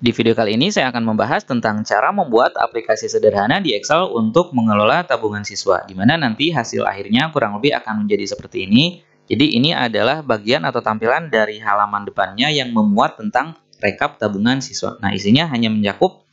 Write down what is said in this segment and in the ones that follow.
Di video kali ini saya akan membahas tentang cara membuat aplikasi sederhana di Excel untuk mengelola tabungan siswa, di mana nanti hasil akhirnya kurang lebih akan menjadi seperti ini. Jadi ini adalah bagian atau tampilan dari halaman depannya yang memuat tentang rekap tabungan siswa. Nah, isinya hanya mencakup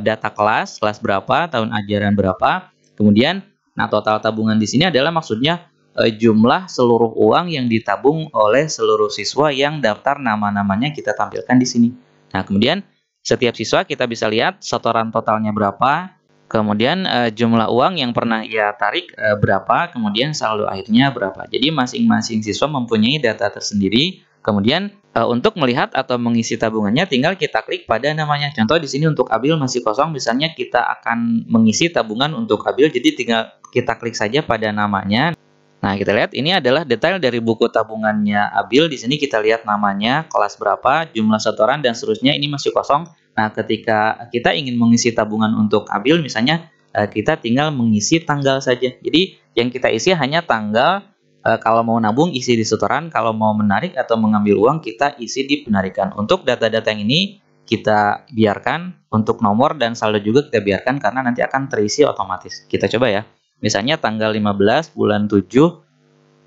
data kelas berapa, tahun ajaran berapa, kemudian total tabungan di sini adalah maksudnya jumlah seluruh uang yang ditabung oleh seluruh siswa yang daftar nama-namanya kita tampilkan di sini. Nah, kemudian setiap siswa kita bisa lihat setoran totalnya berapa, kemudian jumlah uang yang pernah ia tarik berapa, kemudian saldo akhirnya berapa. Jadi masing-masing siswa mempunyai data tersendiri. Kemudian untuk melihat atau mengisi tabungannya tinggal kita klik pada namanya. Contoh di sini untuk Abil masih kosong, misalnya kita akan mengisi tabungan untuk Abil, jadi tinggal kita klik saja pada namanya. Nah, kita lihat ini adalah detail dari buku tabungannya Abil. Di sini kita lihat namanya, kelas berapa, jumlah setoran, dan seterusnya. Ini masih kosong. Nah, ketika kita ingin mengisi tabungan untuk Abil, misalnya kita tinggal mengisi tanggal saja. Jadi, yang kita isi hanya tanggal. Kalau mau nabung, isi di setoran. Kalau mau menarik atau mengambil uang, kita isi di penarikan. Untuk data-data yang ini, kita biarkan. Untuk nomor dan saldo juga kita biarkan, karena nanti akan terisi otomatis. Kita coba ya. Misalnya tanggal 15 bulan 7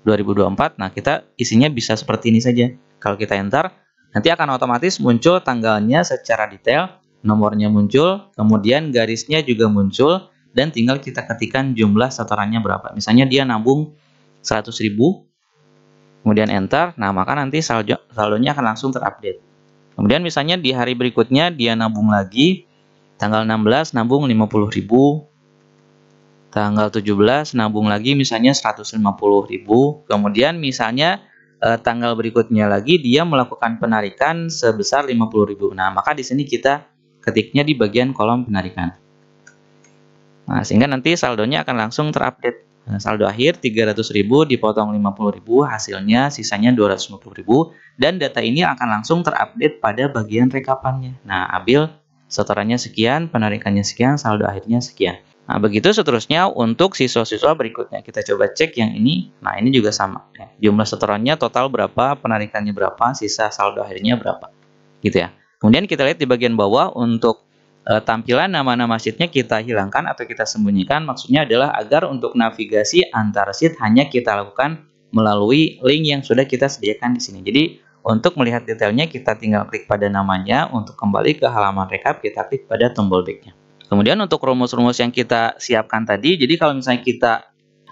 2024, nah kita isinya bisa seperti ini saja. Kalau kita enter, nanti akan otomatis muncul tanggalnya secara detail, nomornya muncul, kemudian garisnya juga muncul, dan tinggal kita ketikkan jumlah setorannya berapa. Misalnya dia nabung 100.000, kemudian enter, nah maka nanti saldonya akan langsung terupdate. Kemudian misalnya di hari berikutnya dia nabung lagi, tanggal 16 nabung 50.000, tanggal 17 nabung lagi misalnya 150.000, kemudian misalnya tanggal berikutnya lagi dia melakukan penarikan sebesar 50.000. Nah, maka di sini kita ketiknya di bagian kolom penarikan. Nah, sehingga nanti saldonya akan langsung terupdate. Nah, saldo akhir 300.000 dipotong 50.000, hasilnya sisanya 250.000, dan data ini akan langsung terupdate pada bagian rekapannya. Nah, Abil setorannya sekian, penarikannya sekian, saldo akhirnya sekian. Nah, begitu seterusnya untuk siswa-siswa berikutnya. Kita coba cek yang ini. Nah, ini juga sama. Jumlah setorannya total berapa, penarikannya berapa, sisa saldo akhirnya berapa. Gitu ya. Kemudian kita lihat di bagian bawah untuk tampilan nama-nama sheet-nya kita hilangkan atau kita sembunyikan. Maksudnya adalah agar untuk navigasi antar sheet hanya kita lakukan melalui link yang sudah kita sediakan di sini. Jadi, untuk melihat detailnya kita tinggal klik pada namanya. Untuk kembali ke halaman rekap kita klik pada tombol back-nya. Kemudian untuk rumus-rumus yang kita siapkan tadi, jadi kalau misalnya kita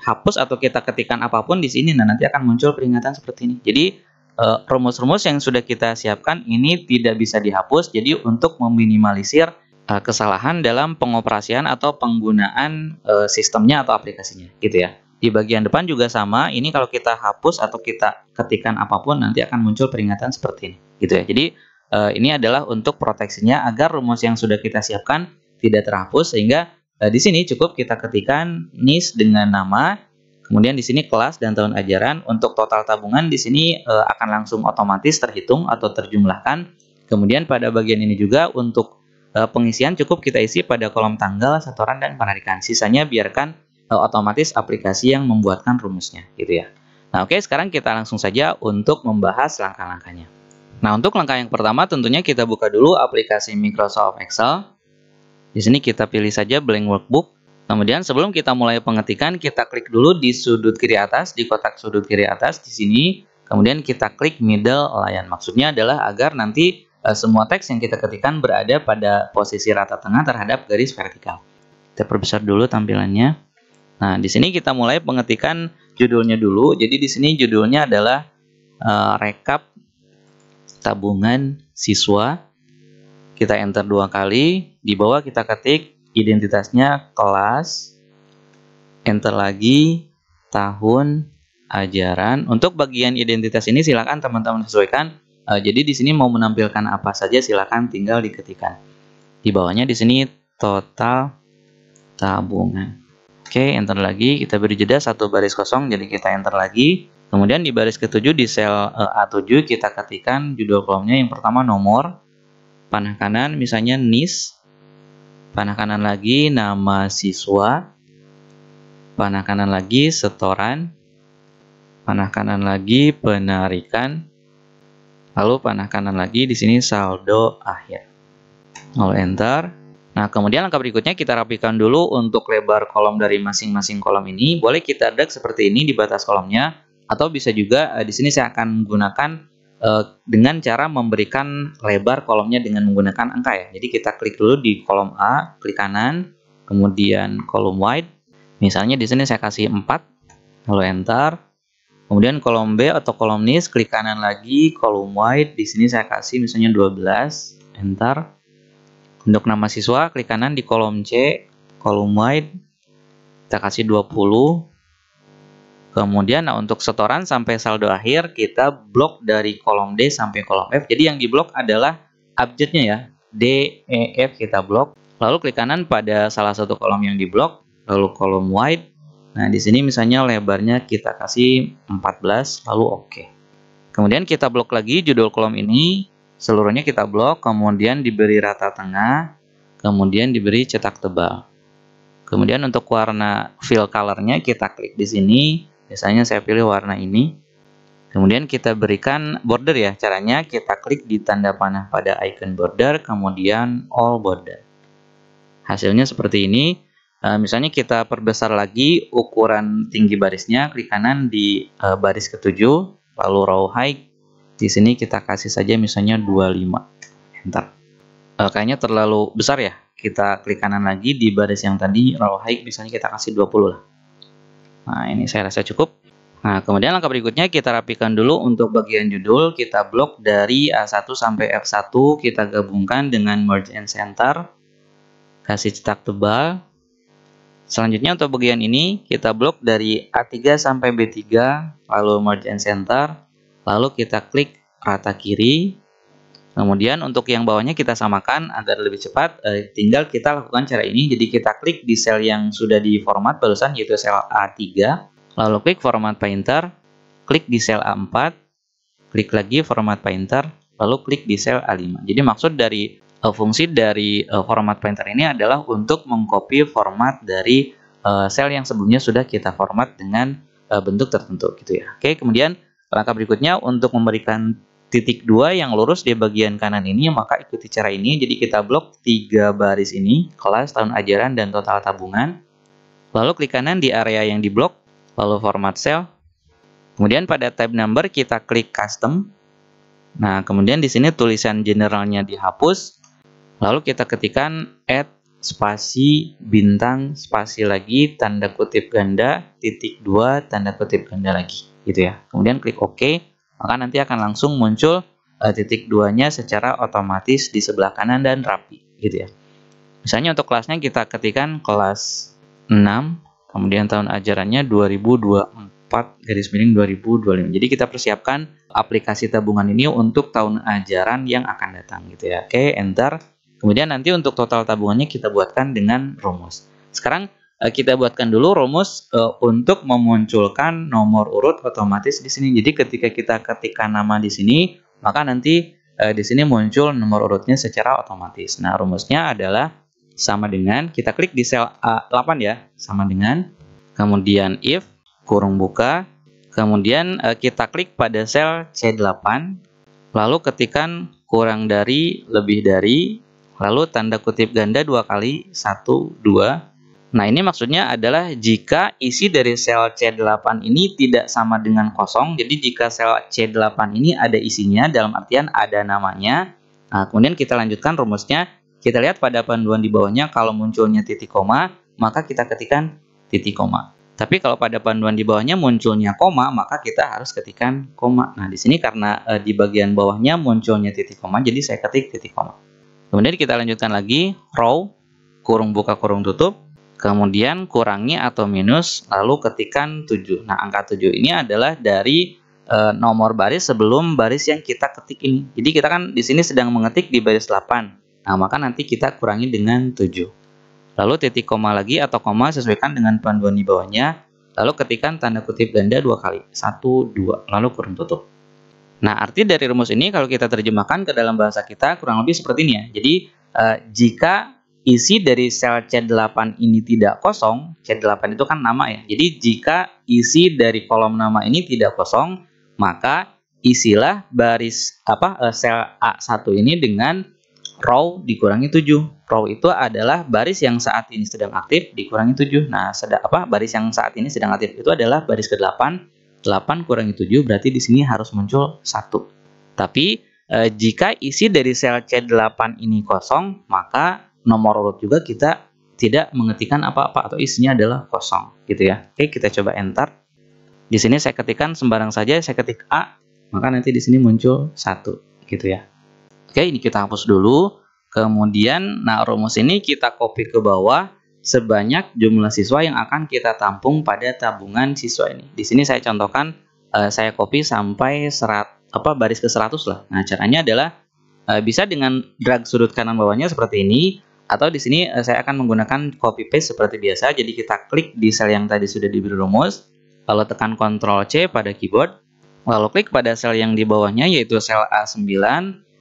hapus atau kita ketikkan apapun di sini, nah nanti akan muncul peringatan seperti ini. Jadi rumus-rumus yang sudah kita siapkan ini tidak bisa dihapus. Jadi untuk meminimalisir kesalahan dalam pengoperasian atau penggunaan sistemnya atau aplikasinya, gitu ya. Di bagian depan juga sama. Ini kalau kita hapus atau kita ketikkan apapun, nanti akan muncul peringatan seperti ini, gitu ya. Jadi ini adalah untuk proteksinya agar rumus yang sudah kita siapkan tidak terhapus, sehingga di sini cukup kita ketikkan NIS dengan nama, kemudian di sini kelas dan tahun ajaran. Untuk total tabungan di sini akan langsung otomatis terhitung atau terjumlahkan. Kemudian pada bagian ini juga untuk pengisian cukup kita isi pada kolom tanggal, setoran, dan penarikan. Sisanya biarkan otomatis aplikasi yang membuatkan rumusnya, gitu ya. Nah, oke, sekarang kita langsung saja untuk membahas langkah-langkahnya. Nah, untuk langkah yang pertama tentunya kita buka dulu aplikasi Microsoft Excel. Di sini kita pilih saja blank workbook. Kemudian sebelum kita mulai pengetikan, kita klik dulu di sudut kiri atas, di kotak sudut kiri atas di sini. Kemudian kita klik middle align. Maksudnya adalah agar nanti semua teks yang kita ketikkan berada pada posisi rata tengah terhadap garis vertikal. Kita perbesar dulu tampilannya. Nah, di sini kita mulai pengetikan judulnya dulu. Jadi di sini judulnya adalah rekap tabungan siswa. Kita enter 2 kali, di bawah kita ketik identitasnya kelas, enter lagi tahun ajaran. Untuk bagian identitas ini silakan teman-teman sesuaikan. Jadi di sini mau menampilkan apa saja silakan tinggal diketikkan. Di bawahnya di sini total tabungan. Oke, enter lagi, kita beri jeda 1 baris kosong, jadi kita enter lagi. Kemudian di baris ke-7 di sel A7 kita ketikkan judul kolomnya yang pertama nomor. Panah kanan misalnya NIS, panah kanan lagi nama siswa, panah kanan lagi setoran, panah kanan lagi penarikan, lalu panah kanan lagi di sini saldo akhir. lalu enter. Nah, kemudian langkah berikutnya kita rapikan dulu untuk lebar kolom dari masing-masing kolom ini. Boleh kita drag seperti ini di batas kolomnya, atau bisa juga di sini saya akan menggunakan dengan cara memberikan lebar kolomnya dengan menggunakan angka ya. Jadi kita klik dulu di kolom A, klik kanan, kemudian kolom wide. Misalnya di sini saya kasih 4, lalu enter. Kemudian kolom B atau kolom nis, klik kanan lagi, kolom wide. Di sini saya kasih misalnya 12, enter. Untuk nama siswa, klik kanan di kolom C, kolom wide, kita kasih 20. Kemudian untuk setoran sampai saldo akhir, kita blok dari kolom D sampai kolom F. Jadi yang diblok adalah abjadnya ya, D, E, F kita blok. Lalu klik kanan pada salah satu kolom yang diblok, lalu kolom wide. Nah, di sini misalnya lebarnya kita kasih 14, lalu oke. Kemudian kita blok lagi judul kolom ini. Seluruhnya kita blok, kemudian diberi rata tengah, kemudian diberi cetak tebal. Kemudian untuk warna fill color-nya kita klik di sini. Biasanya saya pilih warna ini. Kemudian kita berikan border ya. Caranya kita klik di tanda panah pada icon border, kemudian all border. Hasilnya seperti ini. Misalnya kita perbesar lagi ukuran tinggi barisnya, klik kanan di baris ke-7, lalu row height. Di sini kita kasih saja misalnya 25. Enter. Kayaknya terlalu besar ya. Kita klik kanan lagi di baris yang tadi, row height misalnya kita kasih 20 lah. Nah, ini saya rasa cukup. Nah, kemudian langkah berikutnya kita rapikan dulu untuk bagian judul. Kita blok dari A1 sampai F1, kita gabungkan dengan merge and center. Kasih cetak tebal. Selanjutnya untuk bagian ini, kita blok dari A3 sampai B3, lalu merge and center. Lalu kita klik rata kiri. Kemudian untuk yang bawahnya kita samakan agar lebih cepat. Tinggal kita lakukan cara ini. Jadi kita klik di sel yang sudah diformat barusan, yaitu sel A3. Lalu klik format painter. Klik di sel A4. Klik lagi format painter. Lalu klik di sel A5. Jadi maksud dari fungsi dari format painter ini adalah untuk mengcopy format dari sel yang sebelumnya sudah kita format dengan bentuk tertentu gitu ya. Oke, kemudian langkah berikutnya untuk memberikan titik 2 yang lurus di bagian kanan ini, maka ikuti cara ini. Jadi kita blok 3 baris ini, kelas, tahun ajaran, dan total tabungan. Lalu klik kanan di area yang diblok, lalu format cell. Kemudian pada tab number kita klik custom. Nah, kemudian di sini tulisan generalnya dihapus. Lalu kita ketikkan add spasi bintang spasi lagi tanda kutip ganda titik 2 tanda kutip ganda lagi. Gitu ya. Kemudian klik OK, maka nanti akan langsung muncul titik 2-nya secara otomatis di sebelah kanan dan rapi gitu ya. Misalnya untuk kelasnya kita ketikkan kelas 6, kemudian tahun ajarannya 2024/2025. Jadi kita persiapkan aplikasi tabungan ini untuk tahun ajaran yang akan datang gitu ya. Oke, enter. Kemudian nanti untuk total tabungannya kita buatkan dengan rumus. Sekarang kita buatkan dulu rumus untuk memunculkan nomor urut otomatis di sini. Jadi ketika kita ketikkan nama di sini, maka nanti di sini muncul nomor urutnya secara otomatis. Nah, rumusnya adalah sama dengan, kita klik di sel A8 ya, sama dengan, kemudian if, kurung buka, kemudian kita klik pada sel C8, lalu ketikkan kurang dari, lebih dari, lalu tanda kutip ganda 2 kali, 1, 2. Nah, ini maksudnya adalah jika isi dari sel C8 ini tidak sama dengan kosong. Jadi jika sel C8 ini ada isinya, dalam artian ada namanya. Nah, kemudian kita lanjutkan rumusnya. Kita lihat pada panduan di bawahnya, kalau munculnya titik koma, maka kita ketikkan titik koma. Tapi kalau pada panduan di bawahnya munculnya koma, maka kita harus ketikkan koma. Nah, di sini karena di bagian bawahnya munculnya titik koma, jadi saya ketik titik koma. Kemudian kita lanjutkan lagi, row, kurung buka kurung tutup. Kemudian kurangi atau minus, lalu ketikkan 7. Nah, angka 7 ini adalah dari nomor baris sebelum baris yang kita ketik ini. Jadi kita kan di sini sedang mengetik di baris 8. Nah, maka nanti kita kurangi dengan 7. Lalu titik koma lagi atau koma sesuaikan dengan panduan di bawahnya. Lalu ketikkan tanda kutip ganda 2 kali. 1, 2, lalu kurung tutup. Nah, arti dari rumus ini kalau kita terjemahkan ke dalam bahasa kita kurang lebih seperti ini ya. Jadi, jika isi dari sel C8 ini tidak kosong, C8 itu kan nama ya. Jadi jika isi dari kolom nama ini tidak kosong, maka isilah baris sel A1 ini dengan row dikurangi 7. Row itu adalah baris yang saat ini sedang aktif dikurangi 7. Nah, baris yang saat ini sedang aktif itu adalah baris ke-8. 8 kurangi 7 berarti di sini harus muncul 1. Tapi jika isi dari sel C8 ini kosong, maka nomor urut juga kita tidak mengetikkan apa-apa atau isinya adalah kosong, gitu ya. Oke, kita coba enter. Di sini saya ketikkan sembarang saja, saya ketik A, maka nanti di sini muncul 1, gitu ya. Oke, ini kita hapus dulu. Kemudian, nah rumus ini kita copy ke bawah sebanyak jumlah siswa yang akan kita tampung pada tabungan siswa ini. Di sini saya contohkan, saya copy sampai baris ke 100 lah. Nah, caranya adalah bisa dengan drag sudut kanan bawahnya seperti ini, atau di sini saya akan menggunakan copy paste seperti biasa. Jadi kita klik di sel yang tadi sudah diberi rumus, lalu tekan Ctrl C pada keyboard, lalu klik pada sel yang di bawahnya yaitu sel A9.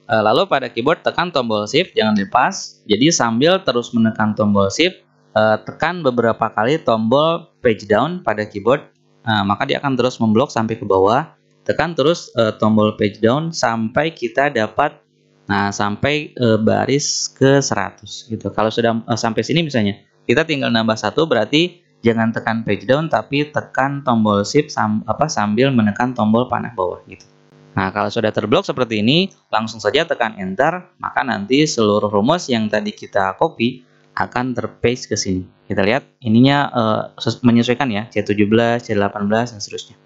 Lalu pada keyboard tekan tombol Shift, jangan lepas. Jadi sambil terus menekan tombol Shift, tekan beberapa kali tombol page down pada keyboard, maka dia akan terus memblok sampai ke bawah. Tekan terus tombol page down sampai kita dapat sampai baris ke 100 gitu. Kalau sudah sampai sini misalnya, kita tinggal nambah 1, berarti jangan tekan page down tapi tekan tombol Shift sambil menekan tombol panah bawah gitu. Nah, kalau sudah terblok seperti ini, langsung saja tekan enter, maka nanti seluruh rumus yang tadi kita copy akan terpaste ke sini. Kita lihat ininya menyesuaikan ya, C17, C18 dan seterusnya.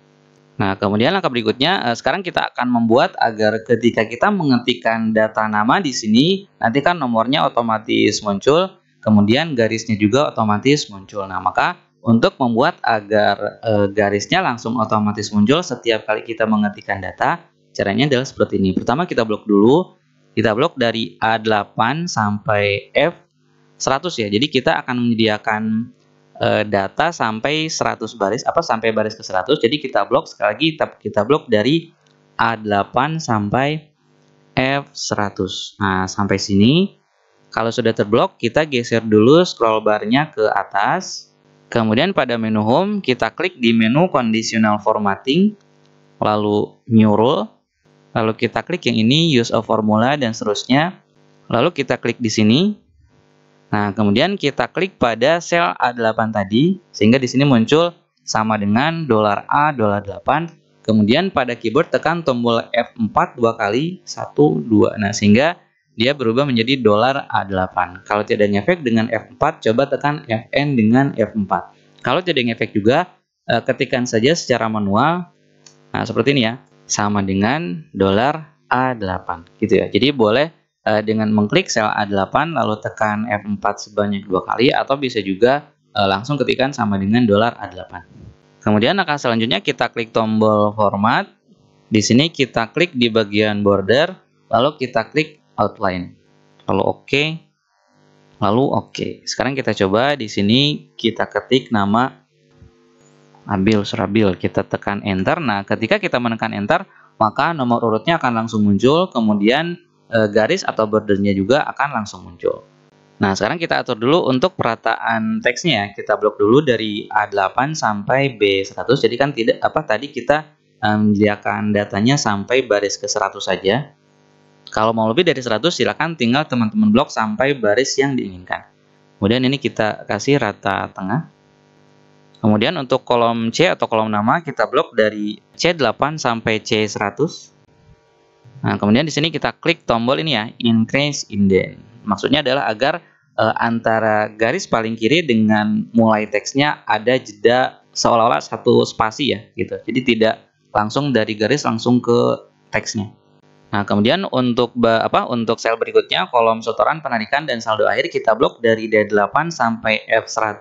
Nah, kemudian langkah berikutnya, sekarang kita akan membuat agar ketika kita mengetikkan data nama di sini, nanti kan nomornya otomatis muncul, kemudian garisnya juga otomatis muncul. Nah, maka untuk membuat agar garisnya langsung otomatis muncul setiap kali kita mengetikkan data, caranya adalah seperti ini. Pertama kita blok dulu, kita blok dari A8 sampai F100 ya. Jadi kita akan menyediakan data sampai 100 baris, sampai baris ke 100. Jadi kita blok sekali lagi, kita blok dari A8 sampai F100. Nah, sampai sini. Kalau sudah terblok, kita geser dulu scroll barnya ke atas. Kemudian pada menu home, kita klik di menu conditional formatting, lalu new rule, lalu kita klik yang ini use a formula dan seterusnya. Lalu kita klik di sini. Nah, kemudian kita klik pada sel A8 tadi, sehingga di sini muncul sama dengan $A$8. Kemudian pada keyboard tekan tombol F4 dua kali, 1, 2. Nah, sehingga dia berubah menjadi $A8. Kalau tidak ngefek dengan F4, coba tekan Fn dengan F4. Kalau tidak ngefek juga, ketikkan saja secara manual. Nah, seperti ini ya, sama dengan $A8 gitu ya. Jadi boleh dengan mengklik sel A8 lalu tekan F4 sebanyak 2 kali, atau bisa juga langsung ketikkan sama dengan $A8. Kemudian langkah selanjutnya kita klik tombol format. Di sini kita klik di bagian border, lalu kita klik outline. Lalu oke. Lalu oke. Sekarang kita coba di sini kita ketik nama Abil Surabil, kita tekan enter. Nah, ketika kita menekan enter, maka nomor urutnya akan langsung muncul, kemudian garis atau bordernya juga akan langsung muncul. Nah, sekarang kita atur dulu untuk perataan teksnya ya. Kita blok dulu dari A8 sampai B100. Jadi kan tadi kita menyediakan datanya sampai baris ke 100 saja. Kalau mau lebih dari 100, silakan tinggal teman-teman blok sampai baris yang diinginkan. Kemudian ini kita kasih rata tengah. Kemudian untuk kolom C atau kolom nama kita blok dari C8 sampai C100. Nah, kemudian di sini kita klik tombol ini ya, increase indent. Maksudnya adalah agar antara garis paling kiri dengan mulai teksnya ada jeda seolah-olah satu spasi ya, gitu. Jadi tidak langsung dari garis langsung ke teksnya. Nah, kemudian untuk sel berikutnya, kolom setoran, penarikan, dan saldo akhir kita blok dari D8 sampai F100.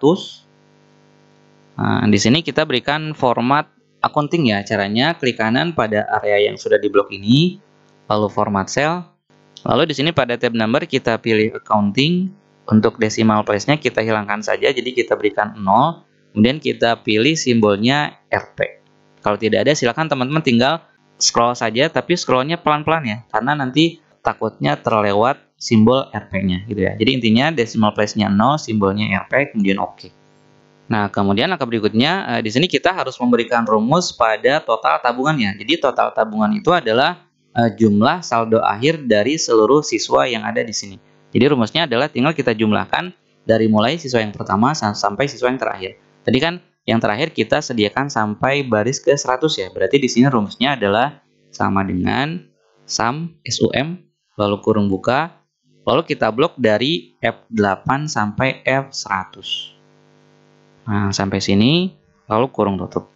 Nah, di sini kita berikan format accounting ya. Caranya klik kanan pada area yang sudah diblok ini, lalu format cell. Lalu di sini pada tab number kita pilih accounting. Untuk decimal place-nya kita hilangkan saja, jadi kita berikan 0. Kemudian kita pilih simbolnya Rp. Kalau tidak ada, silakan teman-teman tinggal scroll saja, tapi scrollnya pelan-pelan ya, karena nanti takutnya terlewat simbol Rp-nya gitu ya. Jadi intinya decimal place-nya 0, simbolnya Rp, kemudian oke. Nah, kemudian langkah berikutnya, di sini kita harus memberikan rumus pada total tabungannya. Jadi total tabungan itu adalah jumlah saldo akhir dari seluruh siswa yang ada di sini. Jadi rumusnya adalah tinggal kita jumlahkan dari mulai siswa yang pertama sampai siswa yang terakhir. Tadi kan yang terakhir kita sediakan sampai baris ke 100 ya. Berarti di sini rumusnya adalah sama dengan sum SUM lalu kurung buka, lalu kita blok dari F8 sampai F100. Nah, sampai sini lalu kurung tutup.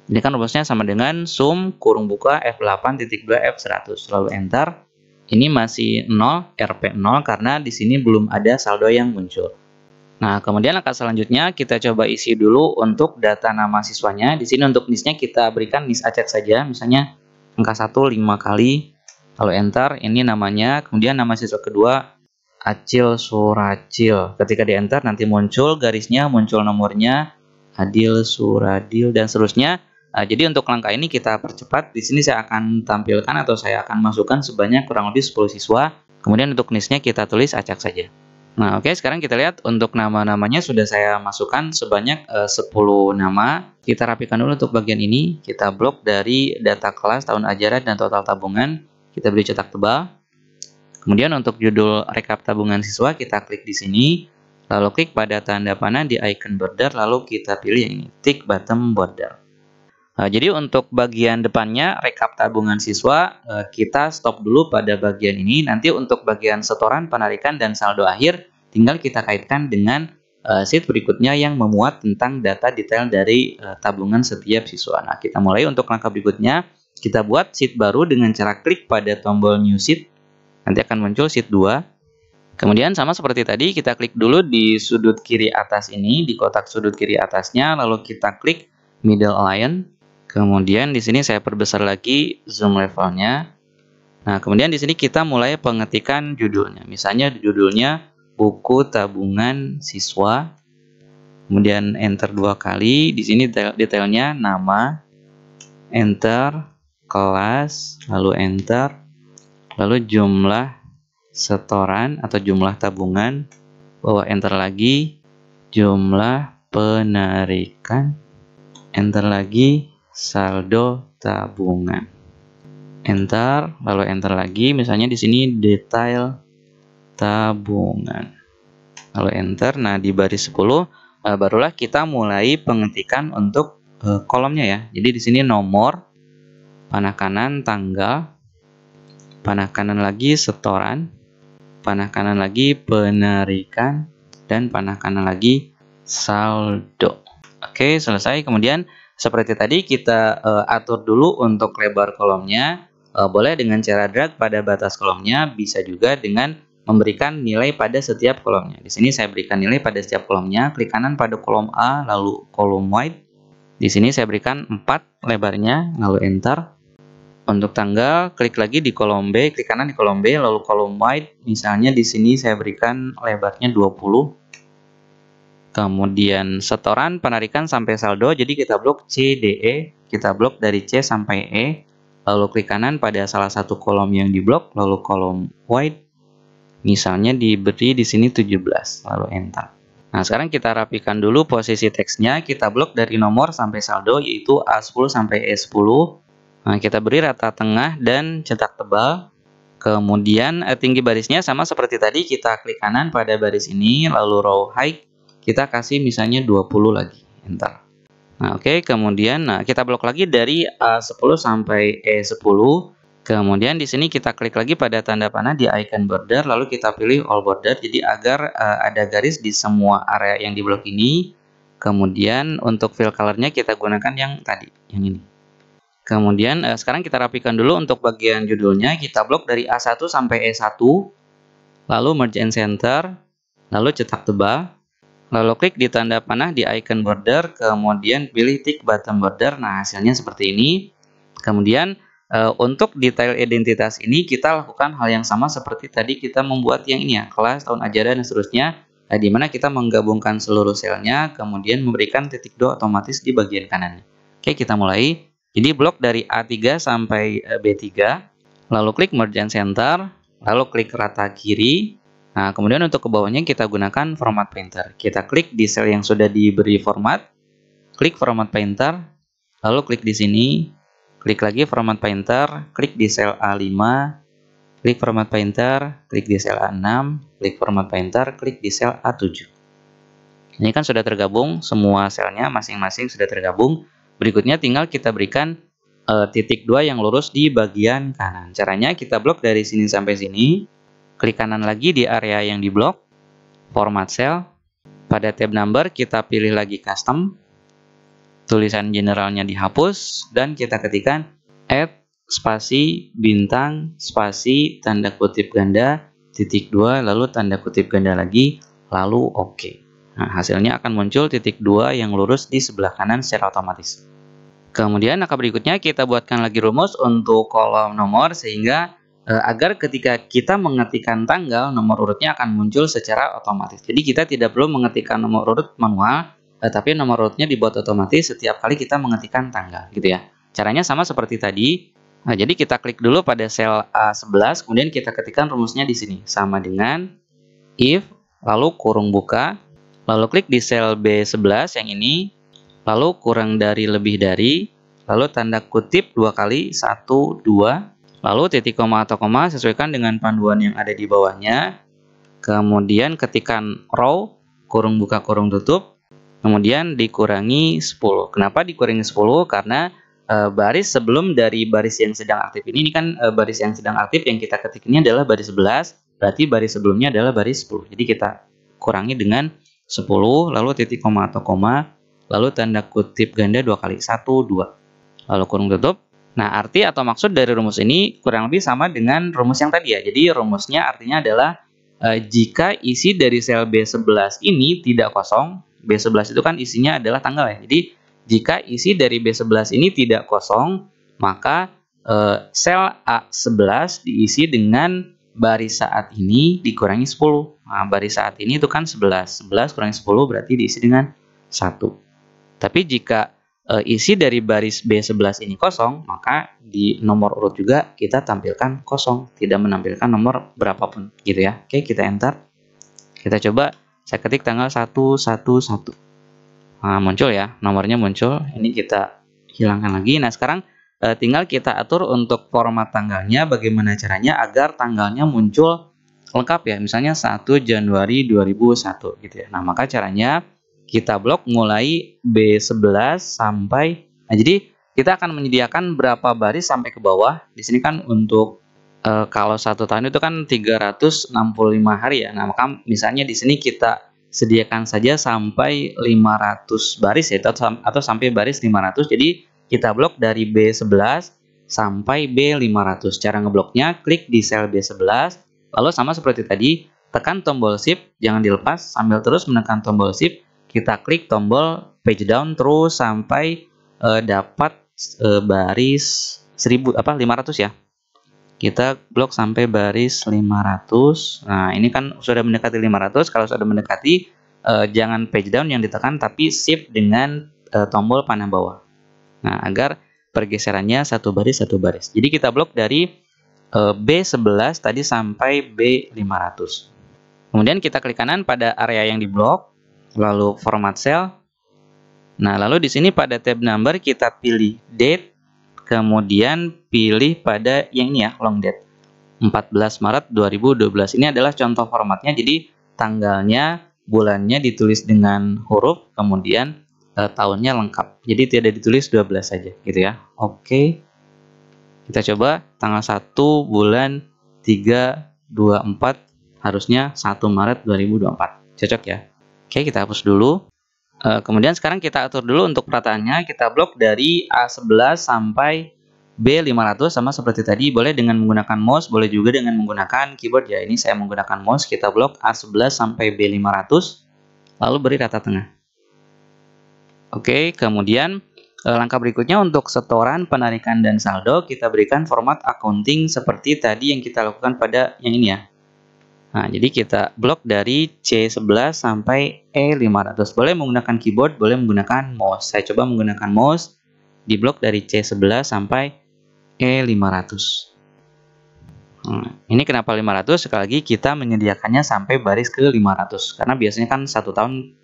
Ini kan rumusnya sama dengan sum kurung buka F8.2 F100 lalu enter. Ini masih 0 RP 0 karena di sini belum ada saldo yang muncul. Nah, kemudian langkah selanjutnya kita coba isi dulu untuk data nama siswanya. Di sini untuk NIS-nya kita berikan NIS acak saja, misalnya angka 1 5 kali, lalu enter. Ini namanya, kemudian nama siswa kedua Acil Suracil. Ketika di enter nanti muncul garisnya, muncul nomornya, Adil Suradil dan seterusnya. Nah, jadi untuk langkah ini kita percepat. Di sini saya akan tampilkan atau saya akan masukkan sebanyak kurang lebih 10 siswa. Kemudian untuk NIS-nya kita tulis acak saja. Nah, oke, sekarang kita lihat untuk nama-namanya sudah saya masukkan sebanyak 10 nama. Kita rapikan dulu untuk bagian ini. Kita blok dari data kelas, tahun ajaran, dan total tabungan. Kita beri cetak tebal. Kemudian untuk judul rekap tabungan siswa, kita klik di sini. Lalu klik pada tanda panah di icon border, lalu kita pilih yang ini, tick bottom border. Nah, jadi untuk bagian depannya rekap tabungan siswa kita stop dulu pada bagian ini. Nanti untuk bagian setoran, penarikan, dan saldo akhir tinggal kita kaitkan dengan sheet berikutnya yang memuat tentang data detail dari tabungan setiap siswa. Nah, kita mulai untuk langkah berikutnya. Kita buat sheet baru dengan cara klik pada tombol new sheet. Nanti akan muncul sheet 2. Kemudian sama seperti tadi, kita klik dulu di sudut kiri atas ini, di kotak sudut kiri atasnya, lalu kita klik middle align. Kemudian di sini saya perbesar lagi zoom levelnya. Nah, kemudian di sini kita mulai pengetikan judulnya. Misalnya judulnya buku tabungan siswa. Kemudian enter 2 kali. Di sini detailnya nama, enter, kelas, lalu enter, lalu jumlah setoran atau jumlah tabungan, bawah enter lagi, jumlah penarikan, enter lagi, saldo tabungan, enter, lalu enter lagi. Misalnya di sini detail tabungan, lalu enter. Nah, di baris 10 barulah kita mulai pengetikan untuk kolomnya ya. Jadi di sini nomor, panah kanan tanggal, panah kanan lagi setoran, panah kanan lagi penarikan, dan panah kanan lagi saldo. Oke, selesai. Kemudian seperti tadi kita atur dulu untuk lebar kolomnya. Boleh dengan cara drag pada batas kolomnya, bisa juga dengan memberikan nilai pada setiap kolomnya. Di sini saya berikan nilai pada setiap kolomnya. Klik kanan pada kolom A, lalu kolom wide. Di sini saya berikan 4 lebarnya, lalu enter. Untuk tanggal, klik lagi di kolom B, klik kanan di kolom B, lalu kolom wide. Misalnya di sini saya berikan lebarnya 20. Kemudian setoran, penarikan sampai saldo, jadi kita blok C, D, E. Kita blok dari C sampai E. Lalu klik kanan pada salah satu kolom yang diblok, lalu kolom wide. Misalnya diberi di sini 17, lalu enter. Nah, sekarang kita rapikan dulu posisi teksnya. Kita blok dari nomor sampai saldo, yaitu A10 sampai E10. Nah, kita beri rata tengah dan cetak tebal. Kemudian tinggi barisnya sama seperti tadi, kita klik kanan pada baris ini, lalu row height. Kita kasih misalnya 20 lagi, enter. Nah, oke, kemudian kita blok lagi dari A10 sampai E10. Kemudian di sini kita klik lagi pada tanda panah di icon border, lalu kita pilih all border, jadi agar ada garis di semua area yang diblok ini. Kemudian untuk fill colornya kita gunakan yang tadi, yang ini. Kemudian sekarang kita rapikan dulu untuk bagian judulnya. Kita blok dari A1 sampai E1, lalu merge and center, lalu cetak tebal. Lalu klik di tanda panah di icon border, kemudian pilih tick bottom border. Nah, hasilnya seperti ini. Kemudian untuk detail identitas ini kita lakukan hal yang sama seperti tadi kita membuat yang ini ya, kelas, tahun ajaran, dan seterusnya. Di mana kita menggabungkan seluruh selnya, kemudian memberikan titik do otomatis di bagian kanannya. Oke, kita mulai. Jadi blok dari A3 sampai B3, lalu klik merge and center, lalu klik rata kiri. Nah, kemudian untuk ke bawahnya kita gunakan format painter. Kita klik di sel yang sudah diberi format, klik format painter, lalu klik di sini, klik lagi Format Painter, klik di sel A5, klik Format Painter, klik di sel A6, klik Format Painter, klik di sel A7. Ini kan sudah tergabung, semua selnya masing-masing sudah tergabung. Berikutnya tinggal kita berikan titik 2 yang lurus di bagian kanan. Caranya kita blok dari sini sampai sini, klik kanan lagi di area yang diblok, Format Cell, pada tab Number kita pilih lagi Custom, tulisan generalnya dihapus, dan kita ketikkan add spasi bintang spasi tanda kutip ganda titik 2 lalu tanda kutip ganda lagi lalu OK. Nah, hasilnya akan muncul titik 2 yang lurus di sebelah kanan secara otomatis. Kemudian langkah berikutnya kita buatkan lagi rumus untuk kolom nomor sehingga agar ketika kita mengetikkan tanggal, nomor urutnya akan muncul secara otomatis. Jadi kita tidak perlu mengetikkan nomor urut manual, tapi nomor urutnya dibuat otomatis setiap kali kita mengetikkan tanggal, gitu ya. Caranya sama seperti tadi. Nah, jadi kita klik dulu pada sel A11, kemudian kita ketikkan rumusnya di sini, sama dengan if, lalu kurung buka, lalu klik di sel B11 yang ini, lalu kurang dari lebih dari, lalu tanda kutip 2 kali, 1, 2, lalu titik koma atau koma sesuaikan dengan panduan yang ada di bawahnya. Kemudian ketikkan row, kurung buka kurung tutup, kemudian dikurangi 10. Kenapa dikurangi 10? Karena baris sebelum dari baris yang sedang aktif ini kan baris yang sedang aktif yang kita ketik ini adalah baris 11, berarti baris sebelumnya adalah baris 10. Jadi kita kurangi dengan 10, lalu titik koma atau koma, lalu tanda kutip ganda 2 kali, 1, 2, lalu kurung tutup. Nah, arti atau maksud dari rumus ini kurang lebih sama dengan rumus yang tadi ya. Jadi rumusnya artinya adalah jika isi dari sel B11 ini tidak kosong, B11 itu kan isinya adalah tanggal ya. Jadi jika isi dari B11 ini tidak kosong, maka sel A11 diisi dengan baris saat ini dikurangi 10. Nah, baris saat ini itu kan 11. 11 kurangi 10 berarti diisi dengan 1. Tapi jika isi dari baris B11 ini kosong, maka di nomor urut juga kita tampilkan kosong, tidak menampilkan nomor berapapun, gitu ya. Oke, kita enter. Kita coba, saya ketik tanggal 111. Nah, muncul ya, nomornya muncul. Ini kita hilangkan lagi. Nah, sekarang tinggal kita atur untuk format tanggalnya, bagaimana caranya agar tanggalnya muncul lengkap ya. Misalnya 1 Januari 2001, gitu ya. Nah, maka caranya kita blok mulai B11 sampai, nah jadi kita akan menyediakan berapa baris sampai ke bawah. Di sini kan untuk kalau 1 tahun itu kan 365 hari ya. Nah, maka misalnya di sini kita sediakan saja sampai 500 baris ya, atau sampai baris 500. Jadi kita blok dari B11 sampai B500. Cara ngebloknya klik di sel B11, lalu sama seperti tadi, tekan tombol shift, jangan dilepas sambil terus menekan tombol shift. Kita klik tombol page down terus sampai dapat baris 500 ya. Kita blok sampai baris 500. Nah, ini kan sudah mendekati 500. Kalau sudah mendekati, jangan page down yang ditekan, tapi shift dengan tombol panah bawah. Nah, agar pergeserannya satu baris satu baris. Jadi kita blok dari B11 tadi sampai B500. Kemudian kita klik kanan pada area yang diblok, lalu format cell. Nah, lalu di sini pada tab number kita pilih date, kemudian pilih pada yang ini ya, long date. 14 Maret 2012. Ini adalah contoh formatnya. Jadi tanggalnya, bulannya ditulis dengan huruf, kemudian tahunnya lengkap. Jadi tidak ditulis 12 saja, gitu ya. Oke. Kita coba tanggal 1 bulan 324, harusnya 1 Maret 2024. Cocok ya? Oke, kita hapus dulu. Kemudian sekarang kita atur dulu untuk perataannya. Kita blok dari A11 sampai B500 sama seperti tadi. Boleh dengan menggunakan mouse, boleh juga dengan menggunakan keyboard ya. Ini saya menggunakan mouse. Kita blok A11 sampai B500, lalu beri rata tengah. Oke, kemudian langkah berikutnya untuk setoran, penarikan, dan saldo, kita berikan format accounting seperti tadi yang kita lakukan pada yang ini ya. Nah, jadi kita blok dari C11 sampai E500. Boleh menggunakan keyboard, boleh menggunakan mouse. Saya coba menggunakan mouse, di blok dari C11 sampai E500. Nah, ini kenapa 500? Sekali lagi kita menyediakannya sampai baris ke 500. Karena biasanya kan 1 tahun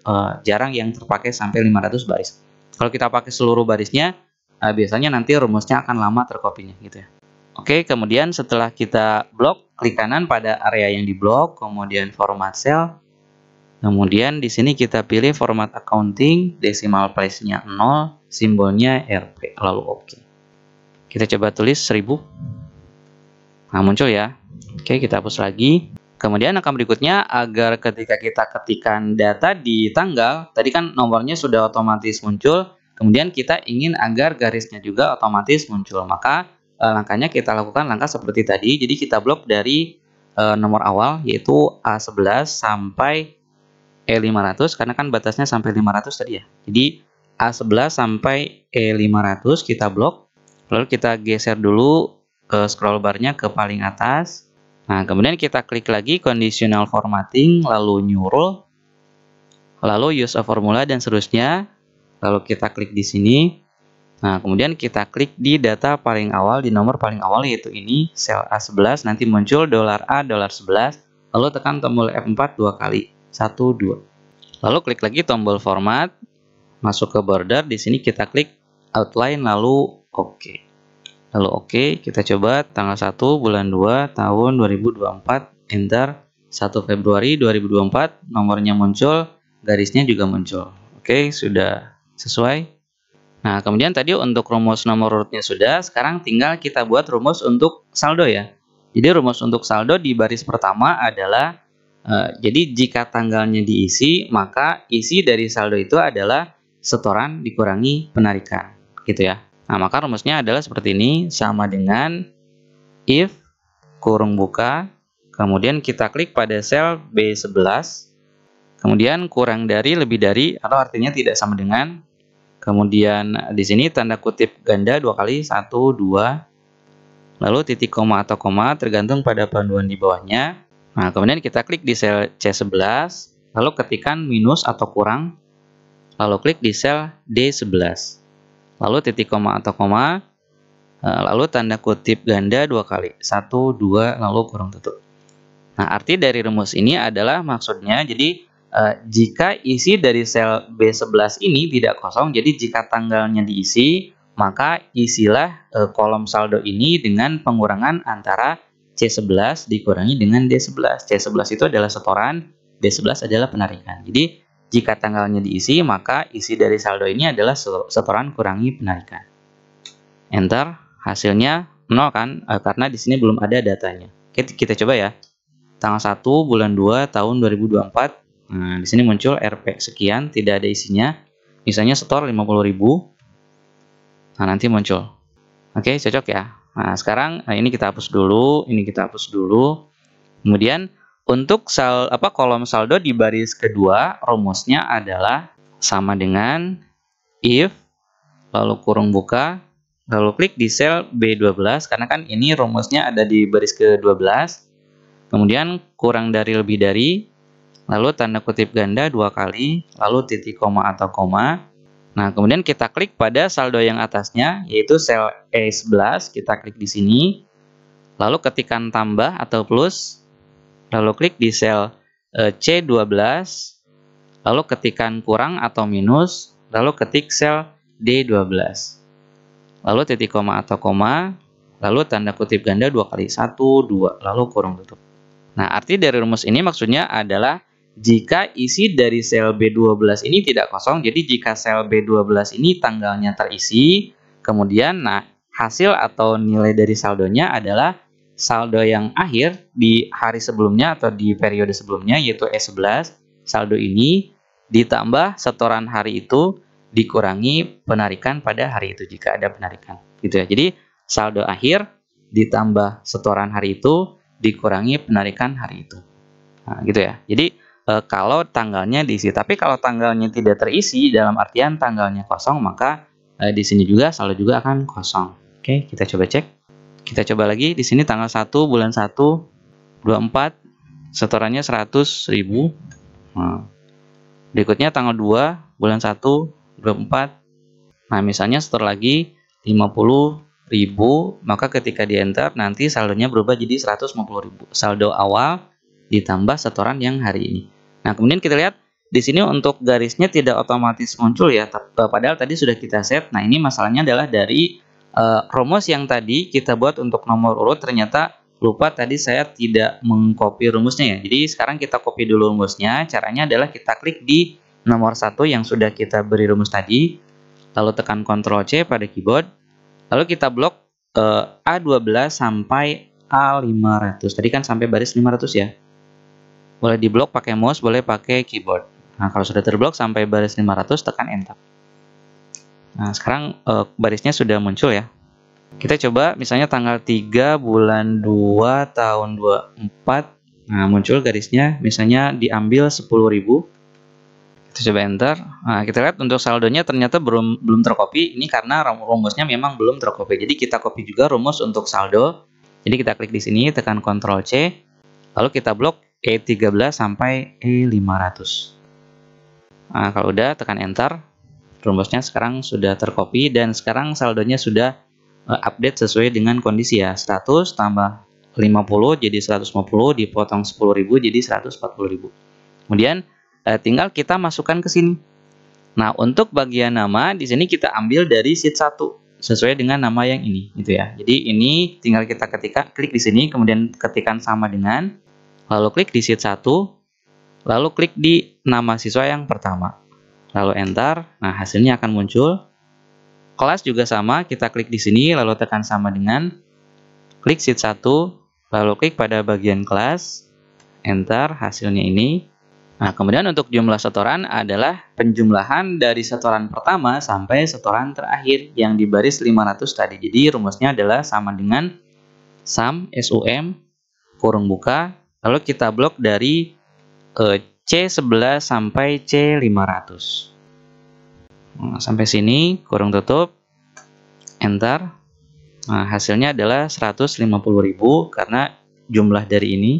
jarang yang terpakai sampai 500 baris. Kalau kita pakai seluruh barisnya, biasanya nanti rumusnya akan lama terkopinya gitu ya. Oke, kemudian setelah kita blok, klik kanan pada area yang diblok, kemudian format cell. Kemudian di sini kita pilih format accounting, decimal place-nya 0, simbolnya Rp, lalu oke. Kita coba tulis 1000. Nah, muncul ya. Oke, kita hapus lagi. Kemudian angka berikutnya, agar ketika kita ketikkan data di tanggal, tadi kan nomornya sudah otomatis muncul, kemudian kita ingin agar garisnya juga otomatis muncul. Maka langkahnya kita lakukan langkah seperti tadi. Jadi kita blok dari nomor awal, yaitu A11 sampai E500, karena kan batasnya sampai 500 tadi ya. Jadi A11 sampai E500 kita blok, lalu kita geser dulu scroll barnya ke paling atas. Nah, kemudian kita klik lagi conditional formatting, lalu new rule, lalu use a formula dan seterusnya. Lalu kita klik di sini. Nah, kemudian kita klik di data paling awal, di nomor paling awal, yaitu ini sel A11, nanti muncul $A $11, lalu tekan tombol F4 dua kali. 1, 2. Lalu klik lagi tombol format, masuk ke border, di sini kita klik outline, lalu oke. Lalu oke, kita coba tanggal 1 bulan 2 tahun 2024, enter. 1 Februari 2024, nomornya muncul, garisnya juga muncul. Oke, sudah sesuai. Nah, kemudian tadi untuk rumus nomor urutnya sudah, sekarang tinggal kita buat rumus untuk saldo ya. Jadi rumus untuk saldo di baris pertama adalah, jadi jika tanggalnya diisi, maka isi dari saldo itu adalah setoran dikurangi penarikan, gitu ya. Nah, maka rumusnya adalah seperti ini, sama dengan if, kurung buka, kemudian kita klik pada sel B11, kemudian kurang dari, lebih dari, atau artinya tidak sama dengan. Kemudian di sini tanda kutip ganda dua kali, 1, 2, lalu titik koma atau koma tergantung pada panduan di bawahnya. Nah, kemudian kita klik di sel C11, lalu ketikkan minus atau kurang, lalu klik di sel D11, lalu titik koma atau koma, lalu tanda kutip ganda dua kali, 1, 2, lalu kurung tutup. Nah, arti dari rumus ini adalah maksudnya, jadi jika isi dari sel B11 ini tidak kosong, jadi jika tanggalnya diisi, maka isilah kolom saldo ini dengan pengurangan antara C11 dikurangi dengan D11. C11 itu adalah setoran, D11 adalah penarikan. Jadi, jika tanggalnya diisi, maka isi dari saldo ini adalah setoran kurangi penarikan. Enter, hasilnya 0 kan, karena di sini belum ada datanya. Oke, kita coba ya. Tanggal 1 bulan 2 tahun 2024. Nah, di sini muncul Rp sekian, tidak ada isinya. Misalnya setor 50.000. Nah, nanti muncul. Oke, cocok ya. Nah, sekarang ini kita hapus dulu, ini kita hapus dulu. Kemudian untuk kolom saldo di baris kedua, rumusnya adalah sama dengan if, lalu kurung buka, lalu klik di sel B12, karena kan ini rumusnya ada di baris ke-12. Kemudian kurang dari, lebih dari, lalu tanda kutip ganda dua kali, lalu titik koma atau koma. Nah, kemudian kita klik pada saldo yang atasnya, yaitu sel E11, kita klik di sini, lalu ketikkan tambah atau plus, lalu klik di sel C12, lalu ketikkan kurang atau minus, lalu ketik sel D12, lalu titik koma atau koma, lalu tanda kutip ganda dua kali, 1, 2, lalu kurung tutup. Nah, arti dari rumus ini maksudnya adalah jika isi dari sel B12 ini tidak kosong, jadi jika sel B12 ini tanggalnya terisi, kemudian hasil atau nilai dari saldonya adalah saldo yang akhir di hari sebelumnya atau di periode sebelumnya, yaitu E11, saldo ini ditambah setoran hari itu dikurangi penarikan pada hari itu jika ada penarikan, gitu ya. Jadi saldo akhir ditambah setoran hari itu dikurangi penarikan hari itu. Nah, gitu ya. Jadi kalau tanggalnya diisi, tapi kalau tanggalnya tidak terisi dalam artian tanggalnya kosong, maka di sini juga saldo juga akan kosong. Oke, kita coba cek. Kita coba lagi di sini tanggal 1 bulan 1 24, setorannya 100.000. Nah, berikutnya tanggal 2 bulan 1 24. Nah, misalnya setor lagi 50.000, maka ketika di enter nanti saldonya berubah jadi 150.000. Saldo awal ditambah setoran yang hari ini. Nah, kemudian kita lihat di sini untuk garisnya tidak otomatis muncul ya, padahal tadi sudah kita set. Nah, ini masalahnya adalah dari rumus yang tadi kita buat untuk nomor urut, ternyata lupa tadi saya tidak mengcopy rumusnya ya. Jadi sekarang kita copy dulu rumusnya. Caranya adalah kita klik di nomor 1 yang sudah kita beri rumus tadi, lalu tekan Ctrl C pada keyboard, lalu kita blok A12 sampai A500. Tadi kan sampai baris 500 ya. Boleh diblok pakai mouse, boleh pakai keyboard. Nah, kalau sudah terblok sampai baris 500, tekan enter. Nah, sekarang barisnya sudah muncul ya. Kita coba misalnya tanggal 3 bulan 2 tahun 24. Nah, muncul garisnya, misalnya diambil 10.000. Kita coba enter. Nah, kita lihat untuk saldonya ternyata belum tercopy. Ini karena rumusnya memang belum tercopy. Jadi kita copy juga rumus untuk saldo. Jadi kita klik di sini, tekan Ctrl C, lalu kita blok E13 sampai E500. Nah, kalau udah tekan enter, rumusnya sekarang sudah tercopy dan sekarang saldonya sudah update sesuai dengan kondisi ya. 100 tambah 50 jadi 150, dipotong 10.000 jadi 140.000. Kemudian tinggal kita masukkan ke sini. Nah, untuk bagian nama di sini kita ambil dari sheet 1 sesuai dengan nama yang ini gitu ya. Jadi ini tinggal kita klik di sini, kemudian ketikkan sama dengan, lalu klik di sheet 1, lalu klik di nama siswa yang pertama, lalu enter. Nah, hasilnya akan muncul. Kelas juga sama, kita klik di sini, lalu tekan sama dengan, klik sheet 1, lalu klik pada bagian kelas, enter, hasilnya ini. Nah, kemudian untuk jumlah setoran adalah penjumlahan dari setoran pertama sampai setoran terakhir yang di baris 500 tadi. Jadi rumusnya adalah sama dengan sum, SUM, kurung buka, lalu kita blok dari C11 sampai C500. Nah, sampai sini, kurung tutup, enter. Nah, hasilnya adalah 150.000 karena jumlah dari ini.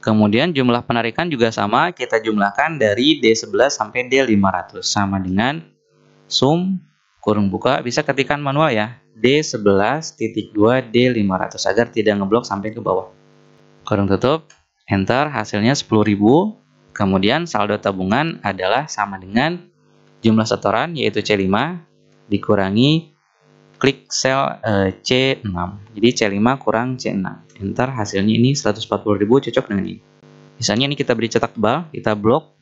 Kemudian jumlah penarikan juga sama, kita jumlahkan dari D11 sampai D500. Sama dengan sum, kurung buka, bisa ketikkan manual ya, D11.2 D500 agar tidak ngeblok sampai ke bawah. Kurung tutup, enter, hasilnya 10.000. Kemudian saldo tabungan adalah sama dengan jumlah setoran yaitu C5 dikurangi klik sel C6. Jadi C5 kurang C6. Enter, hasilnya ini 140.000 cocok dengan ini. Misalnya ini kita beri cetak tebal, kita blok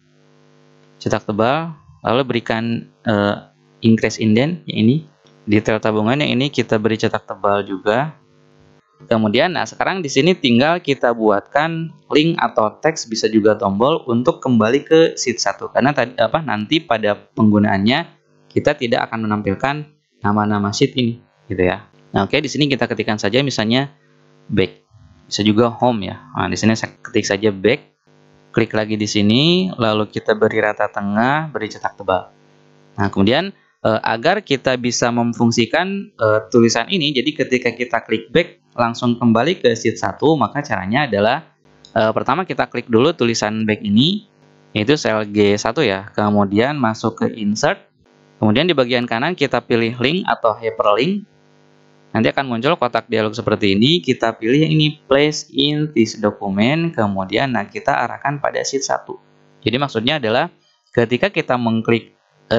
cetak tebal, lalu berikan increase indent yang ini. Detail tabungan yang ini kita beri cetak tebal juga. Kemudian, nah sekarang di sini tinggal kita buatkan link atau teks, bisa juga tombol untuk kembali ke sheet 1. Karena tadi nanti pada penggunaannya kita tidak akan menampilkan nama-nama sheet ini, gitu ya. Nah, oke, di sini kita ketikkan saja misalnya back. Bisa juga home ya. Nah, di sini saya ketik saja back. Klik lagi di sini, lalu kita beri rata tengah, beri cetak tebal. Nah, kemudian agar kita bisa memfungsikan tulisan ini, jadi ketika kita klik back langsung kembali ke sheet 1, maka caranya adalah pertama kita klik dulu tulisan back ini, yaitu sel G1 ya, kemudian masuk ke insert, kemudian di bagian kanan kita pilih link atau hyperlink, nanti akan muncul kotak dialog seperti ini, kita pilih yang ini place in this document, kemudian kita arahkan pada sheet 1. Jadi maksudnya adalah ketika kita mengklik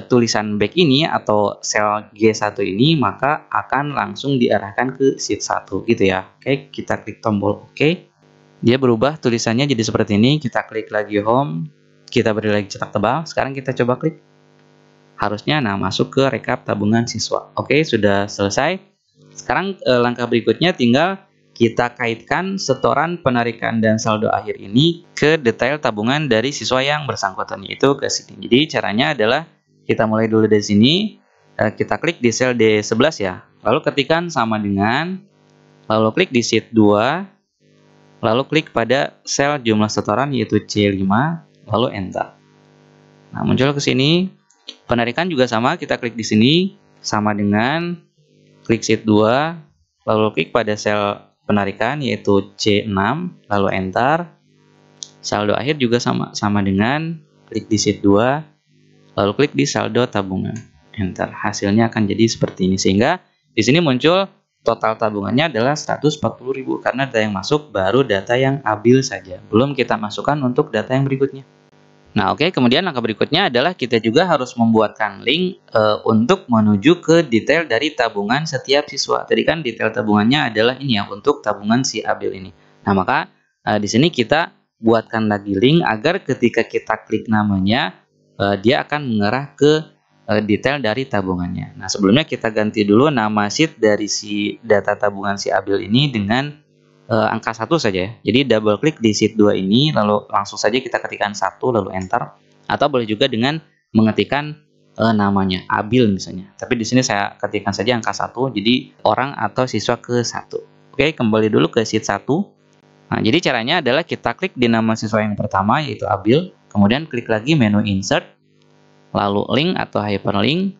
tulisan back ini atau sel G1 ini, maka akan langsung diarahkan ke sheet 1 gitu ya. Oke, kita klik tombol OK. Dia berubah tulisannya jadi seperti ini. Kita klik lagi home, kita beri lagi cetak tebal. Sekarang kita coba klik. Harusnya masuk ke rekap tabungan siswa. Oke, sudah selesai. Sekarang langkah berikutnya tinggal kita kaitkan setoran penarikan dan saldo akhir ini ke detail tabungan dari siswa yang bersangkutan, yaitu ke sini. Jadi caranya adalah kita mulai dulu dari sini, kita klik di sel D11 ya, lalu ketikkan sama dengan, lalu klik di sheet 2, lalu klik pada sel jumlah setoran yaitu C5, lalu enter. Nah, muncul ke sini, penarikan juga sama, kita klik di sini, sama dengan, klik sheet 2, lalu klik pada sel penarikan yaitu C6, lalu enter. Saldo akhir juga sama dengan, klik di sheet 2, lalu klik di saldo tabungan, enter. Hasilnya akan jadi seperti ini, sehingga di sini muncul total tabungannya adalah 140.000 karena data yang masuk baru data yang abil saja, belum kita masukkan untuk data yang berikutnya. Nah, oke, kemudian langkah berikutnya adalah kita juga harus membuatkan link untuk menuju ke detail dari tabungan setiap siswa. Tadi kan detail tabungannya adalah ini ya, untuk tabungan si Abil ini. Nah, maka di sini kita buatkan lagi link agar ketika kita klik namanya, dia akan mengarah ke detail dari tabungannya. Nah, sebelumnya kita ganti dulu nama sheet dari si data tabungan si Abil ini dengan angka 1 saja ya. Jadi double klik di sheet 2 ini, lalu langsung saja kita ketikkan 1 lalu enter, atau boleh juga dengan mengetikkan namanya Abil misalnya. Tapi di sini saya ketikkan saja angka 1, jadi orang atau siswa ke 1. Oke, kembali dulu ke sheet 1. Nah, jadi caranya adalah kita klik di nama siswa yang pertama yaitu Abil, kemudian klik lagi menu insert, lalu link atau hyperlink.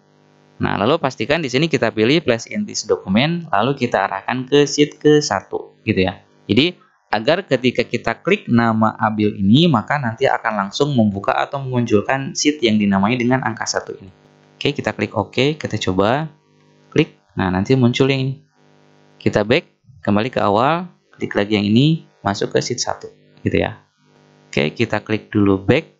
Nah, lalu pastikan di sini kita pilih place in this document, lalu kita arahkan ke sheet ke-1, gitu ya. Jadi, agar ketika kita klik nama Abil ini, maka nanti akan langsung membuka atau memunculkan sheet yang dinamai dengan angka 1 ini. Oke, kita klik OK, kita coba klik. Nah, nanti muncul yang ini. Kita back, kembali ke awal, klik lagi yang ini, masuk ke sheet 1, gitu ya. Oke, kita klik dulu back.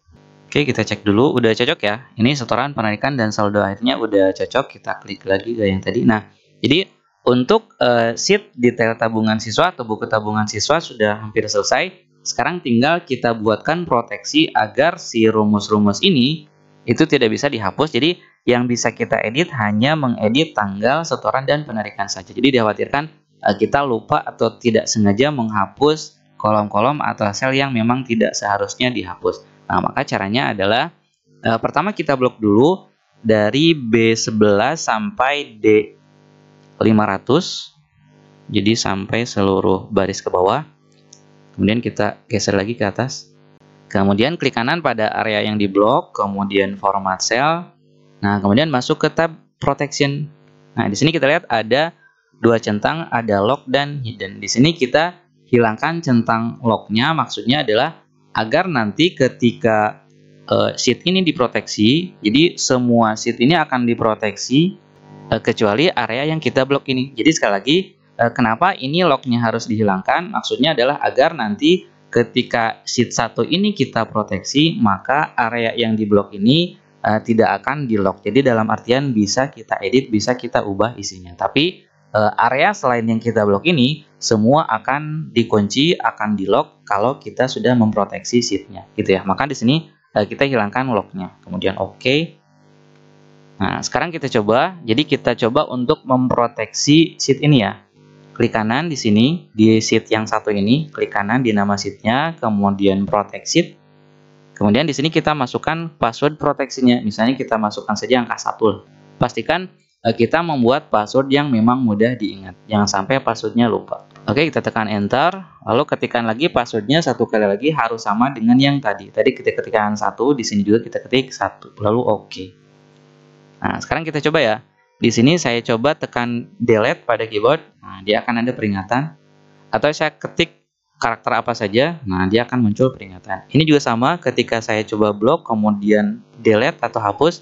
Oke, kita cek dulu, udah cocok ya. Ini setoran, penarikan, dan saldo akhirnya udah cocok. Kita klik lagi ke yang tadi. Nah, jadi untuk sheet detail tabungan siswa atau buku tabungan siswa sudah hampir selesai. Sekarang tinggal kita buatkan proteksi agar si rumus-rumus ini itu tidak bisa dihapus. Jadi yang bisa kita edit hanya mengedit tanggal, setoran, dan penarikan saja. Jadi dikhawatirkan kita lupa atau tidak sengaja menghapus kolom-kolom atau sel yang memang tidak seharusnya dihapus. Nah, maka caranya adalah pertama kita blok dulu dari B11 sampai D500. Jadi sampai seluruh baris ke bawah. Kemudian kita geser lagi ke atas. Kemudian klik kanan pada area yang diblok, kemudian format cell. Nah, kemudian masuk ke tab protection. Nah, di sini kita lihat ada dua centang, ada lock dan hidden. Di sini kita hilangkan centang locknya, maksudnya adalah agar nanti ketika sheet ini diproteksi, jadi semua sheet ini akan diproteksi kecuali area yang kita blok ini. Jadi sekali lagi, kenapa ini locknya harus dihilangkan? Maksudnya adalah agar nanti ketika sheet 1 ini kita proteksi, maka area yang diblok ini tidak akan di lock. Jadi dalam artian bisa kita edit, bisa kita ubah isinya. Tapi area selain yang kita blok ini semua akan dikunci, akan di lock kalau kita sudah memproteksi sheetnya, gitu ya. Maka di sini kita hilangkan locknya, kemudian OK. Nah, sekarang kita coba. Jadi kita coba untuk memproteksi sheet ini ya. Klik kanan di sini di sheet yang satu ini, klik kanan di nama sheetnya, kemudian protect sheet. Kemudian di sini kita masukkan password proteksinya. Misalnya kita masukkan saja angka 1. Pastikan kita membuat password yang memang mudah diingat. Jangan sampai passwordnya lupa. Oke, kita tekan enter. Lalu ketikkan lagi passwordnya satu kali lagi harus sama dengan yang tadi. Tadi kita ketikkan 1, di sini juga kita ketik 1. Lalu oke. Nah, sekarang kita coba ya. Di sini saya coba tekan delete pada keyboard. Nah, dia akan ada peringatan. Atau saya ketik karakter apa saja. Nah, dia akan muncul peringatan. Ini juga sama ketika saya coba blok kemudian delete atau hapus,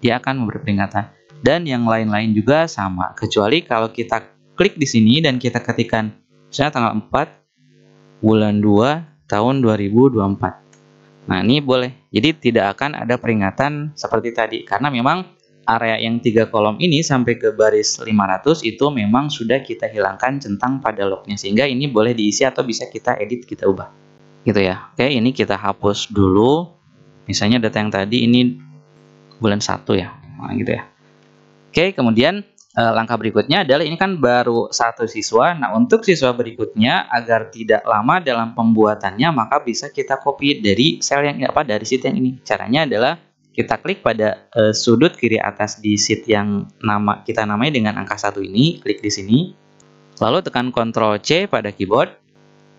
dia akan memberi peringatan. Dan yang lain-lain juga sama, kecuali kalau kita klik di sini dan kita ketikkan misalnya tanggal 4 bulan 2 tahun 2024. Nah, ini boleh. Jadi tidak akan ada peringatan seperti tadi karena memang area yang 3 kolom ini sampai ke baris 500 itu memang sudah kita hilangkan centang pada locknya, sehingga ini boleh diisi atau bisa kita edit, kita ubah. Gitu ya. Oke, ini kita hapus dulu. Misalnya data yang tadi ini bulan 1 ya. Nah, gitu ya. Oke, kemudian langkah berikutnya adalah ini kan baru 1 siswa. Nah, untuk siswa berikutnya agar tidak lama dalam pembuatannya, maka bisa kita copy dari sel yang dari sheet yang ini. Caranya adalah kita klik pada sudut kiri atas di sheet yang kita namai dengan angka 1 ini, klik di sini. Lalu tekan Ctrl C pada keyboard.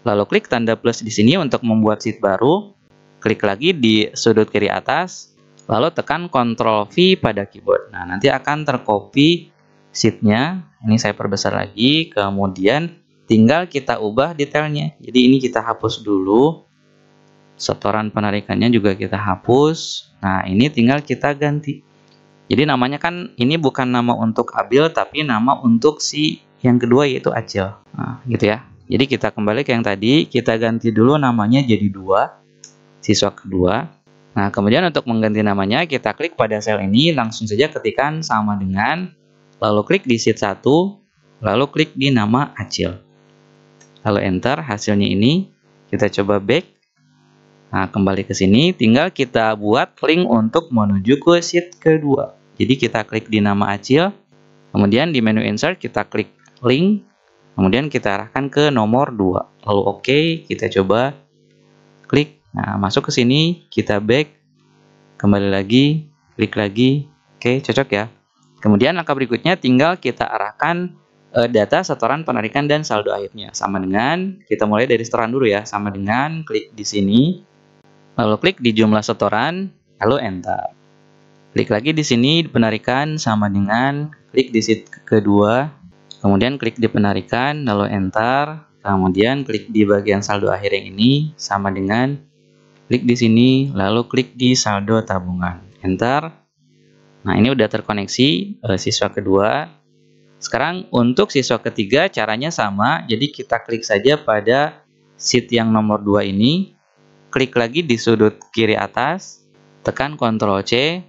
Lalu klik tanda plus di sini untuk membuat sheet baru. Klik lagi di sudut kiri atas. Lalu tekan Ctrl V pada keyboard. Nah, nanti akan tercopy sheetnya. Ini saya perbesar lagi. Kemudian tinggal kita ubah detailnya. Jadi ini kita hapus dulu. Setoran penarikannya juga kita hapus. Nah, ini tinggal kita ganti. Jadi namanya kan ini bukan nama untuk Abil, tapi nama untuk si yang kedua yaitu Acil. Nah, gitu ya. Jadi kita kembali ke yang tadi. Kita ganti dulu namanya jadi 2. Siswa kedua. Nah, kemudian untuk mengganti namanya, kita klik pada sel ini, langsung saja ketikkan sama dengan, lalu klik di sheet 1, lalu klik di nama Acil. Lalu enter, hasilnya ini, kita coba back. Nah, kembali ke sini, tinggal kita buat link untuk menuju ke sheet kedua. Jadi kita klik di nama Acil, kemudian di menu insert kita klik link, kemudian kita arahkan ke nomor 2. Lalu oke, kita coba klik. Nah, masuk ke sini, kita back, kembali lagi, klik lagi, oke, cocok ya. Kemudian langkah berikutnya tinggal kita arahkan data setoran penarikan dan saldo akhirnya. Sama dengan, kita mulai dari setoran dulu ya, sama dengan klik di sini, lalu klik di jumlah setoran, lalu enter. Klik lagi di sini, penarikan, sama dengan klik di sheet kedua, kemudian klik di penarikan, lalu enter, kemudian klik di bagian saldo akhir yang ini, sama dengan klik di sini, lalu klik di saldo tabungan. Enter. Nah, ini udah terkoneksi siswa kedua. Sekarang untuk siswa ketiga caranya sama. Jadi kita klik saja pada sheet yang nomor 2 ini. Klik lagi di sudut kiri atas. Tekan Ctrl C.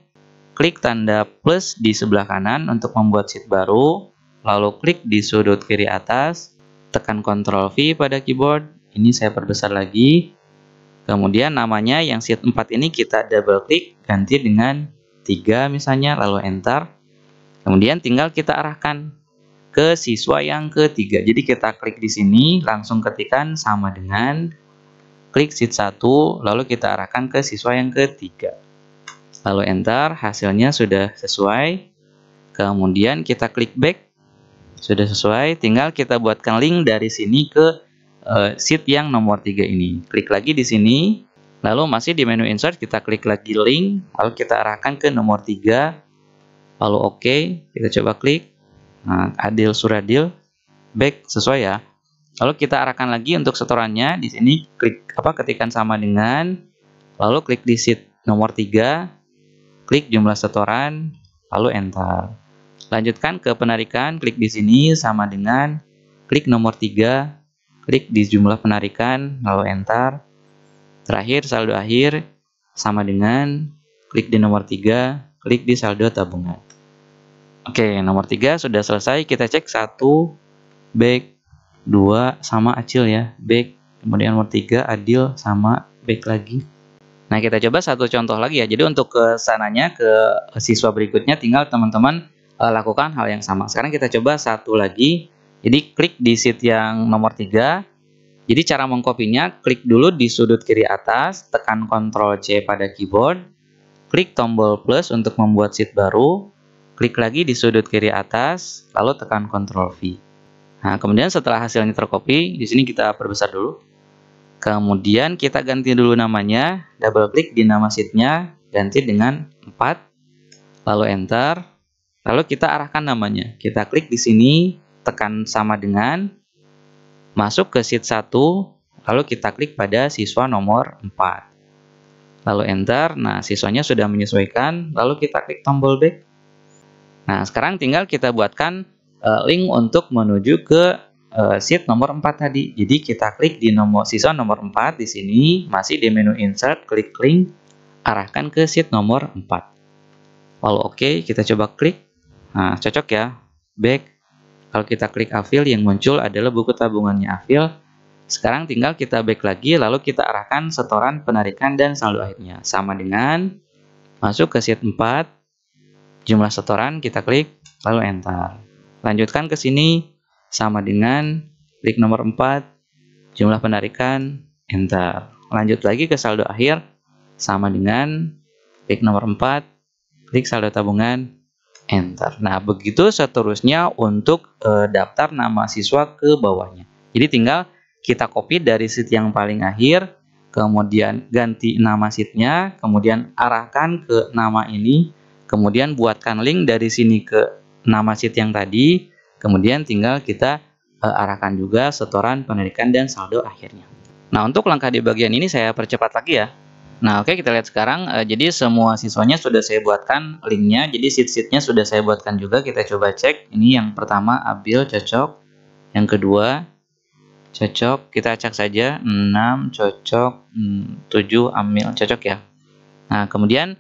Klik tanda plus di sebelah kanan untuk membuat sheet baru. Lalu klik di sudut kiri atas. Tekan Ctrl V pada keyboard. Ini saya perbesar lagi. Kemudian namanya yang sheet 4 ini kita double klik, ganti dengan 3 misalnya, lalu enter. Kemudian tinggal kita arahkan ke siswa yang ketiga. Jadi kita klik di sini, langsung ketikkan sama dengan klik sheet 1, lalu kita arahkan ke siswa yang ketiga. Lalu enter, hasilnya sudah sesuai. Kemudian kita klik back, sudah sesuai. Tinggal kita buatkan link dari sini ke sheet yang nomor 3 ini. Klik lagi di sini, lalu masih di menu insert kita klik lagi link, lalu kita arahkan ke nomor 3, lalu oke, kita coba klik. Nah, Adil Suradil, back, sesuai ya. Lalu kita arahkan lagi untuk setorannya, di sini ketikkan sama dengan, lalu klik di sheet nomor 3, klik jumlah setoran, lalu enter. Lanjutkan ke penarikan, klik di sini sama dengan klik nomor 3, klik di jumlah penarikan, lalu enter. Terakhir saldo akhir, sama dengan klik di nomor 3, klik di saldo tabungan. Oke, nomor 3 sudah selesai. Kita cek 1, back, 2, sama Acil ya, back. Kemudian nomor 3, Adil, sama, back lagi. Nah, kita coba satu contoh lagi ya. Jadi untuk ke sananya, ke siswa berikutnya, tinggal teman-teman lakukan hal yang sama. Sekarang kita coba satu lagi. Jadi klik di sheet yang nomor 3. Jadi cara mengkopinya, klik dulu di sudut kiri atas, tekan Ctrl C pada keyboard, klik tombol plus untuk membuat sheet baru, klik lagi di sudut kiri atas, lalu tekan Ctrl V. Nah, kemudian setelah hasilnya terkopi, di sini kita perbesar dulu. Kemudian kita ganti dulu namanya, double klik di nama sheetnya, ganti dengan 4, lalu enter, lalu kita arahkan namanya. Kita klik di sini, tekan sama dengan, masuk ke sheet 1, lalu kita klik pada siswa nomor 4. Lalu enter, nah siswanya sudah menyesuaikan, lalu kita klik tombol back. Nah, sekarang tinggal kita buatkan link untuk menuju ke sheet nomor 4 tadi. Jadi kita klik di siswa nomor 4 di sini, masih di menu insert, klik link, arahkan ke sheet nomor 4. Lalu oke, kita coba klik. Nah, cocok ya, back. Kalau kita klik Afil, yang muncul adalah buku tabungannya Afil. Sekarang tinggal kita back lagi, lalu kita arahkan setoran penarikan dan saldo akhirnya. Sama dengan masuk ke sheet 4, jumlah setoran kita klik, lalu enter. Lanjutkan ke sini, sama dengan klik nomor 4, jumlah penarikan, enter. Lanjut lagi ke saldo akhir, sama dengan klik nomor 4, klik saldo tabungan, enter. Nah, begitu seterusnya untuk daftar nama siswa ke bawahnya. Jadi tinggal kita copy dari sheet yang paling akhir, kemudian ganti nama sheetnya, kemudian arahkan ke nama ini, kemudian buatkan link dari sini ke nama sheet yang tadi, kemudian tinggal kita arahkan juga setoran penarikan dan saldo akhirnya. Nah, untuk langkah di bagian ini saya percepat lagi ya. Nah, oke, kita lihat sekarang. Jadi semua siswanya sudah saya buatkan linknya. Jadi sheet-sheetnya sudah saya buatkan juga. Kita coba cek. Ini yang pertama, Abil, cocok. Yang kedua, cocok. Kita cek saja. 6, cocok. 7, Amil, cocok ya. Nah, kemudian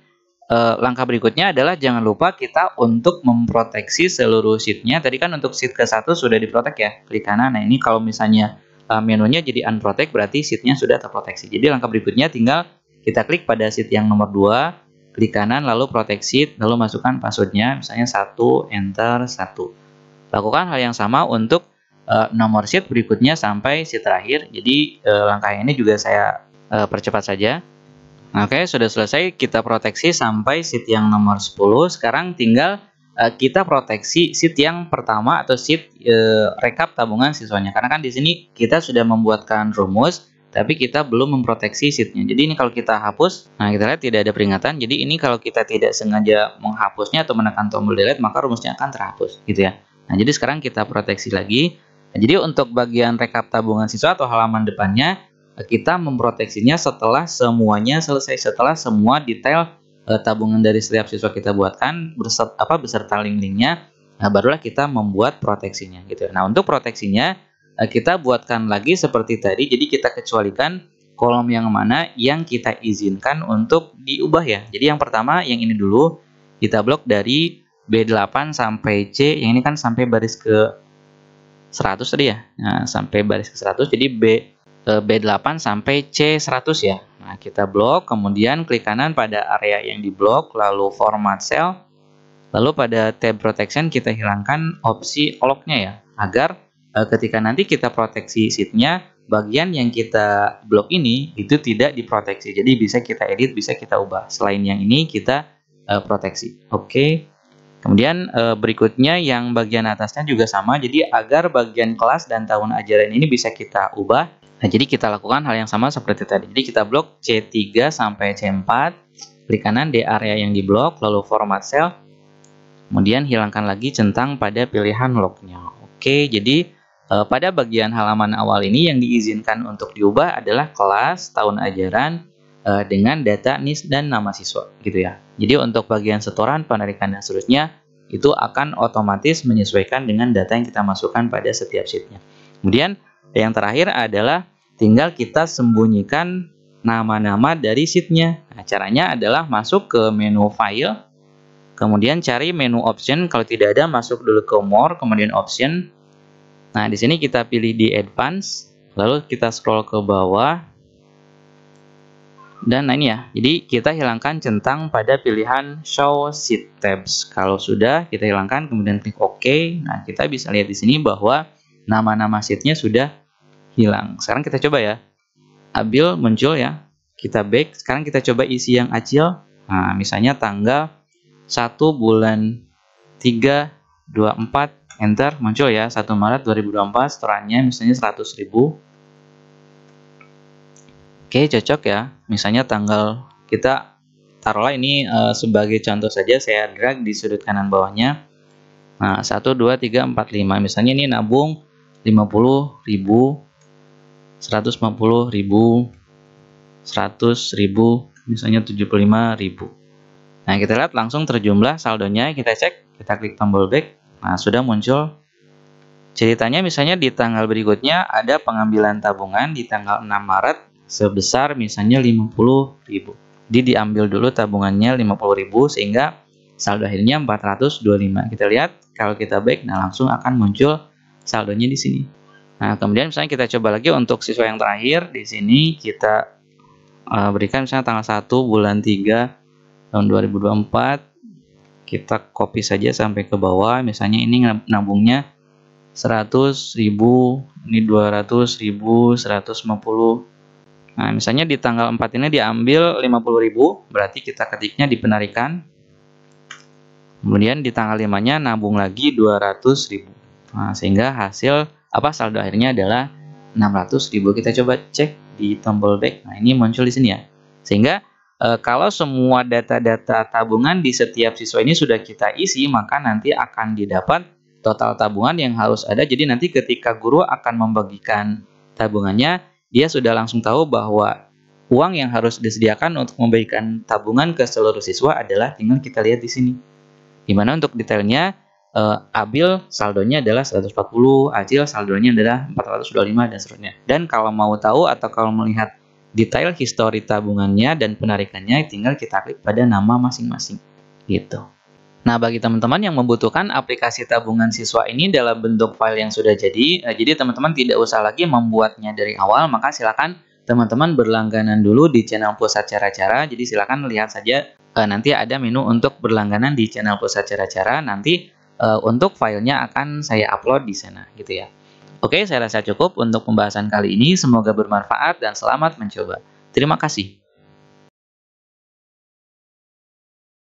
langkah berikutnya adalah jangan lupa kita untuk memproteksi seluruh sheet-nya. Tadi kan untuk sheet ke-1 sudah diprotek ya, klik kanan. Nah, ini kalau misalnya menunya jadi unprotect berarti sheet-nya sudah terproteksi. Jadi langkah berikutnya tinggal kita klik pada sheet yang nomor 2, klik kanan lalu protect sheet, lalu masukkan password-nya, misalnya 1, enter 1. Lakukan hal yang sama untuk nomor sheet berikutnya sampai sheet terakhir. Jadi langkah ini juga saya percepat saja. Oke, sudah selesai kita proteksi sampai sheet yang nomor 10. Sekarang tinggal kita proteksi sheet yang pertama atau sheet rekap tabungan siswanya. Karena kan di sini kita sudah membuatkan rumus, tapi kita belum memproteksi sheet-nya. Jadi ini kalau kita hapus, nah kita lihat tidak ada peringatan. Jadi ini kalau kita tidak sengaja menghapusnya atau menekan tombol delete, maka rumusnya akan terhapus, gitu ya. Nah, jadi sekarang kita proteksi lagi. Nah, jadi untuk bagian rekap tabungan siswa atau halaman depannya, kita memproteksinya setelah semuanya selesai, setelah semua detail tabungan dari setiap siswa kita buatkan beserta link-linknya, nah barulah kita membuat proteksinya gitu. Nah, untuk proteksinya kita buatkan lagi seperti tadi. Jadi kita kecualikan kolom yang mana yang kita izinkan untuk diubah ya. Jadi yang pertama yang ini dulu kita blok dari B8 sampai C, yang ini kan sampai baris ke 100 tadi ya. Nah, sampai baris ke 100, jadi B8 sampai C100 ya. Nah, kita blok, kemudian klik kanan pada area yang diblok, lalu format cell, lalu pada tab protection kita hilangkan opsi lock-nya ya, agar ketika nanti kita proteksi sheet-nya, bagian yang kita blok ini itu tidak diproteksi. Jadi bisa kita edit, bisa kita ubah. Selain yang ini kita proteksi. Oke. Kemudian berikutnya yang bagian atasnya juga sama. Jadi agar bagian kelas dan tahun ajaran ini bisa kita ubah. Nah, jadi kita lakukan hal yang sama seperti tadi. Jadi kita blok C3 sampai C4, klik kanan di area yang diblok, lalu format cell, kemudian hilangkan lagi centang pada pilihan lock-nya. Oke, jadi pada bagian halaman awal ini yang diizinkan untuk diubah adalah kelas, tahun ajaran, dengan data NIS dan nama siswa, gitu ya. Jadi untuk bagian setoran, penarikan, dan seterusnya, itu akan otomatis menyesuaikan dengan data yang kita masukkan pada setiap sheet-nya. Kemudian yang terakhir adalah tinggal kita sembunyikan nama-nama dari sheet-nya. Nah, caranya adalah masuk ke menu file, kemudian cari menu option. Kalau tidak ada, masuk dulu ke more, kemudian option. Nah, di sini kita pilih di advance, lalu kita scroll ke bawah. Dan nah ini ya, jadi kita hilangkan centang pada pilihan show sheet tabs. Kalau sudah, kita hilangkan, kemudian klik OK. Nah, kita bisa lihat di sini bahwa nama-nama sheet-nya sudah hilang. Sekarang kita coba ya. Abil muncul ya. Kita back. Sekarang kita coba isi yang acil. Nah, misalnya tanggal 1 bulan 3 24, enter, muncul ya. 1 Maret 2024, setorannya misalnya 100.000. Oke, cocok ya. Misalnya tanggal, kita taruhlah ini sebagai contoh saja, saya drag di sudut kanan bawahnya. Nah, 1 2 3 4 5. Misalnya ini nabung 50.000, 150.000, 100.000, misalnya 75.000. Nah, kita lihat langsung terjumlah saldonya. Kita cek, kita klik tombol back. Nah, sudah muncul. Ceritanya misalnya di tanggal berikutnya ada pengambilan tabungan di tanggal 6 Maret sebesar misalnya 50.000. Jadi diambil dulu tabungannya 50.000 sehingga saldo akhirnya 425. Kita lihat kalau kita back, nah langsung akan muncul saldonya di sini. Nah, kemudian misalnya kita coba lagi untuk siswa yang terakhir. Di sini kita berikan misalnya tanggal 1 bulan 3 tahun 2024. Kita copy saja sampai ke bawah. Misalnya ini nabungnya 100.000, ini 200.000, 150. Nah, misalnya di tanggal 4 ini diambil 50.000, berarti kita ketiknya di penarikan. Kemudian di tanggal 5-nya nabung lagi 200.000. Nah, sehingga hasil saldo akhirnya adalah 600.000. Kita coba cek di tombol back. Nah, ini muncul di sini ya. Sehingga kalau semua data-data tabungan di setiap siswa ini sudah kita isi, maka nanti akan didapat total tabungan yang harus ada. Jadi nanti ketika guru akan membagikan tabungannya, dia sudah langsung tahu bahwa uang yang harus disediakan untuk membagikan tabungan ke seluruh siswa adalah tinggal kita lihat di sini. Dimana untuk detailnya, Abil saldonya adalah 140, Acil saldonya adalah 425, dan seterusnya. Dan kalau mau tahu atau kalau melihat detail histori tabungannya dan penarikannya tinggal kita klik pada nama masing-masing gitu. Nah, bagi teman-teman yang membutuhkan aplikasi tabungan siswa ini dalam bentuk file yang sudah jadi teman-teman tidak usah lagi membuatnya dari awal, maka silakan teman-teman berlangganan dulu di channel Pusat Cara-Cara. Jadi silakan lihat saja, nanti ada menu untuk berlangganan di channel Pusat Cara-Cara. Nanti untuk filenya akan saya upload di sana gitu ya. Oke, saya rasa cukup untuk pembahasan kali ini. Semoga bermanfaat dan selamat mencoba. Terima kasih.